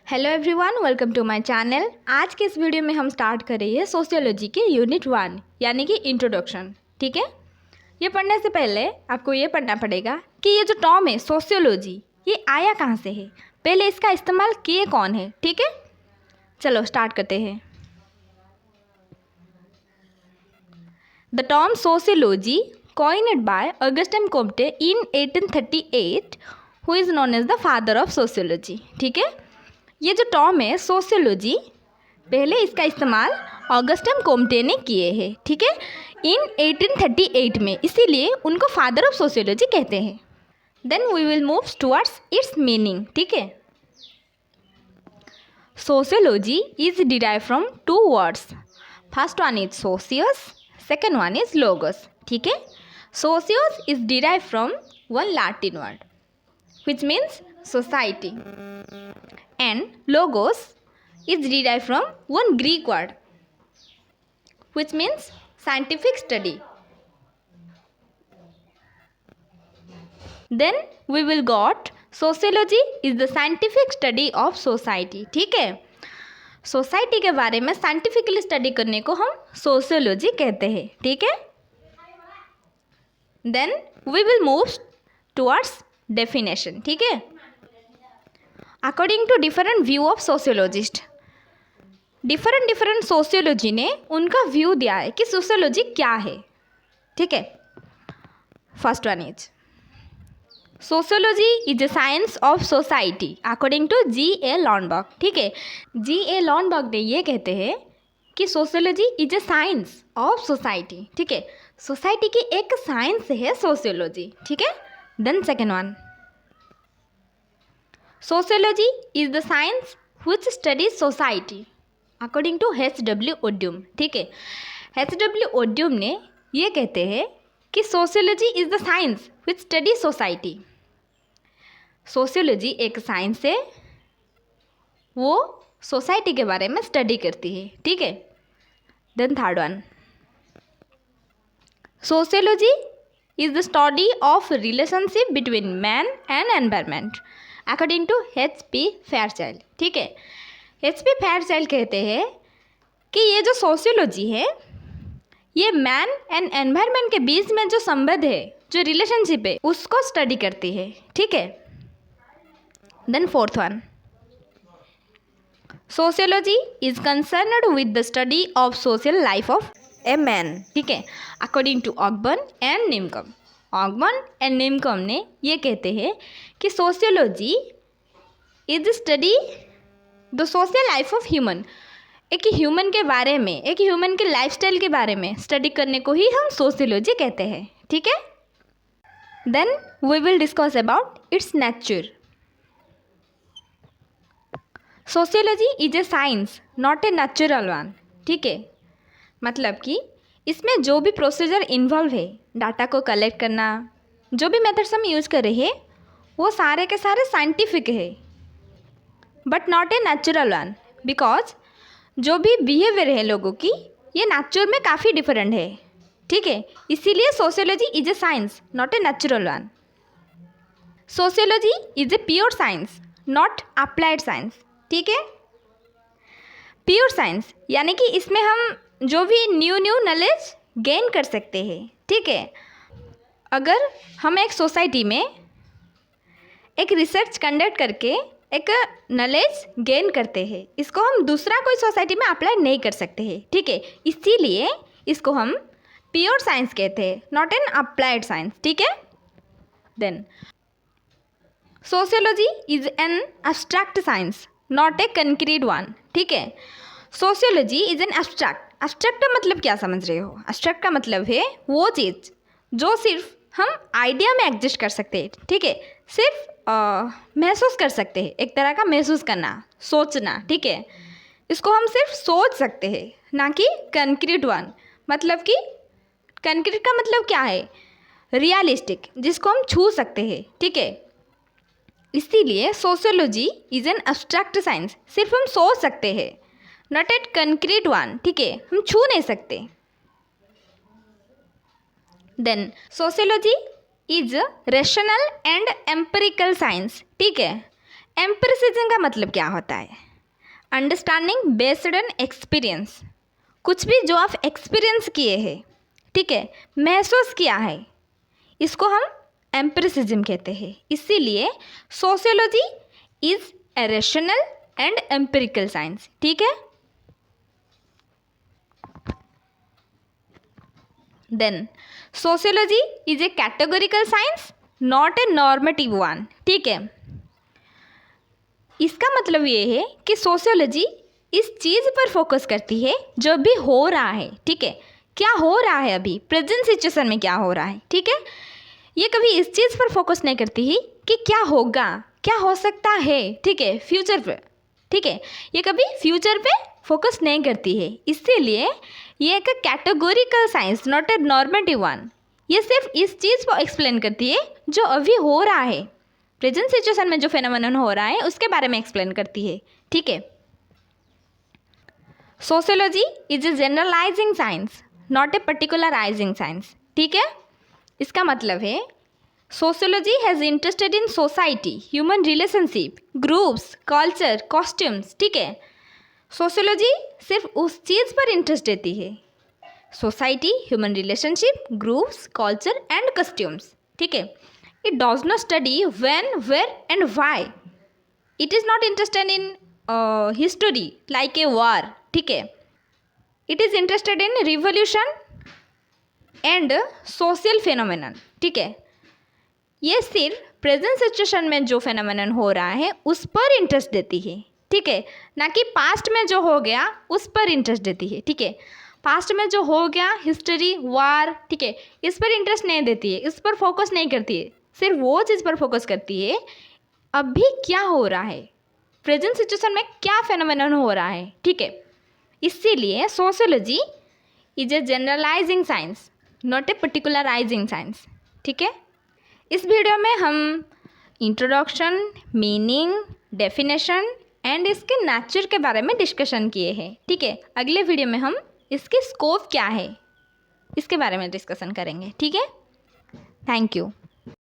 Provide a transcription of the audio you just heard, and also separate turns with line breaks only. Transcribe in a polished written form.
Hello everyone, welcome to my channel. आज के इस वीडियो में हम स्टार्ट कर रही है सोशियोलॉजी के यूनिट 1 यानी कि इंट्रोडक्शन। ठीक है, ये पढ़ने से पहले आपको ये पढ़ना पड़ेगा कि ये जो टर्म है सोशियोलॉजी, ये आया कहाँ से है, पहले इसका इस्तेमाल किए कौन है। ठीक है, चलो स्टार्ट करते हैं। The term sociology coined by Augustin Comte in 1838, who is known as the father of sociology। ठीक है, ये जो टर्म है सोशियोलॉजी, पहले इसका इस्तेमाल ऑगस्टन कोम्टे ने किए हैं। ठीक है, इन 1838 में, इसीलिए उनको फादर ऑफ सोशियोलॉजी कहते हैं। Then we will move towards its meaning. ठीक है, sociology is derive from two words. First one is socius, second one is logos. ठीक है, socius is derive from one Latin word which means society, and logos is derived from one Greek word which means scientific study. Then we will got sociology is the scientific study of society। ठीक है, society के बारे में scientifically study करने को हम sociology कहते हैं। ठीक है, then we will move towards definition. ठीक है, according to different view of sociologist, different sociology ने उनका व्यू दिया है कि सोशियोलॉजी क्या है। ठीक है, first one is sociology is a science of society according to G.A. Lundberg. ठीक है, G.A. लॉन्बर्ग ने ये कहते हैं कि sociology is a science of society. ठीक है, सोसाइटी की एक साइंस है सोशियोलॉजी। ठीक है, then second one, sociology is the science which studies society according to H.W. Odum. ठीक है, H.W. ओड्यूम ने ये कहते हैं कि sociology is the science which studies society. Sociology एक साइंस है, वो सोसाइटी के बारे में स्टडी करती है। ठीक है, then third one, sociology is the study of relationship between man and environment according to H.P. Fairchild. ठीक है, H.P. फेयरचाइल्ड कहते हैं कि ये जो सोशियोलॉजी है, ये मैन एंड एनवायरनमेंट के बीच में जो संबंध है, जो रिलेशनशिप है, उसको स्टडी करती है। ठीक है, then fourth one, sociology is concerned with the study of social life of a man. ठीक है, according to Ogburn and Nimkoff. Ogburn and Nimkoff ने ये कहते हैं कि sociology is study the social life of human. एक human के बारे में, एक ह्यूमन के लाइफस्टाइल के बारे में स्टडी करने को ही हम सोशियोलॉजी कहते हैं। ठीक है, then we will discuss about its nature. Sociology is a science not a natural one. ठीक है, मतलब कि इसमें जो भी प्रोसीजर इन्वॉल्व है, डाटा को कलेक्ट करना, जो भी मेथड्स हम यूज़ कर रहे हैं, वो सारे के सारे साइंटिफिक है, but not a natural one, because जो भी बिहेवियर है लोगों की, ये नेचर में काफ़ी डिफरेंट है। ठीक है, इसीलिए sociology is a science not a natural one. Sociology is a pure science not applied science. ठीक है, प्योर साइंस यानी कि इसमें हम जो भी न्यू नॉलेज गेन कर सकते हैं। ठीक है, अगर हम एक सोसाइटी में एक रिसर्च कंडक्ट करके एक नॉलेज गेन करते हैं, इसको हम दूसरा कोई सोसाइटी में अप्लाई नहीं कर सकते हैं। ठीक है, इसीलिए इसको हम प्योर साइंस कहते हैं, नॉट एन अप्लाइड साइंस। ठीक है, then sociology is an abstract science not a concrete one. ठीक है, sociology is an abstract. Abstract का मतलब क्या समझ रहे हो? एब्स्ट्रैक्ट का मतलब है वो चीज़ जो सिर्फ हम आइडिया में एग्जिस्ट कर सकते हैं। ठीक है, सिर्फ महसूस कर सकते हैं, एक तरह का महसूस करना, सोचना। ठीक है, इसको हम सिर्फ सोच सकते हैं, ना कि कंक्रीट वन। मतलब कि कंक्रीट का मतलब क्या है? रियलिस्टिक, जिसको हम छू सकते हैं। ठीक है, इसीलिए sociology is an abstract science, सिर्फ हम सोच सकते हैं, नॉट एट कंक्रीट वन। ठीक है, हम छू नहीं सकते। Then sociology is rational and empirical science. ठीक है, एम्पिरिसिज्म का मतलब क्या होता है? Understanding based on experience. कुछ भी जो आप एक्सपीरियंस किए हैं, ठीक है, महसूस किया है, इसको हम एम्पिरिसिज्म कहते हैं। इसीलिए sociology is a rational and empirical science, ठीक है। Then sociology is a categorical science, not a normative one, ठीक है। इसका मतलब ये है कि सोशियोलॉजी इस चीज़ पर फोकस करती है जो भी हो रहा है, ठीक है, क्या हो रहा है अभी प्रेजेंट सिचुएशन में, क्या हो रहा है, ठीक है। ये कभी इस चीज़ पर फोकस नहीं करती है कि क्या होगा, क्या हो सकता है, ठीक है, फ्यूचर पे, ठीक है। ये कभी फ्यूचर पे फोकस नहीं करती है। इसीलिए ये एक categorical science, not a normative one. ये सिर्फ इस चीज़ को एक्सप्लेन करती है जो अभी हो रहा है, प्रेजेंट सिचुएशन में जो फेनोमेनन हो रहा है उसके बारे में एक्सप्लेन करती है, ठीक है। Sociology is a generalising science, not a particularising science, ठीक है। इसका मतलब है sociology has interested in society, human relationship, groups, culture, costumes, ठीक है। सोशियोलॉजी सिर्फ उस चीज़ पर इंटरेस्ट देती है, society, human relationship, groups, culture and costumes, ठीक है। It does not study when, where and why. It is not interested in history like a war, ठीक है। It is interested in revolution and social phenomenon, ठीक है। ये सिर्फ present situation में जो फेनोमेनन हो रहा है उस पर इंटरेस्ट देती है, ठीक है, ना कि पास्ट में जो हो गया उस पर इंटरेस्ट देती है, ठीक है। पास्ट में जो हो गया, हिस्ट्री, वार, ठीक है, इस पर इंटरेस्ट नहीं देती है, इस पर फोकस नहीं करती है, सिर्फ वो चीज़ पर फोकस करती है अभी क्या हो रहा है, प्रेजेंट सिचुएशन में क्या फेनोमेनन हो रहा है, ठीक है। इसीलिए sociology is a generalising science, not a particularising science, ठीक है। इस वीडियो में हम इंट्रोडक्शन, मीनिंग, डेफिनेशन एंड इसके नेचर के बारे में डिस्कशन किए हैं, ठीक है। अगले वीडियो में हम इसकी स्कोप क्या है इसके बारे में डिस्कशन करेंगे, ठीक है। Thank you.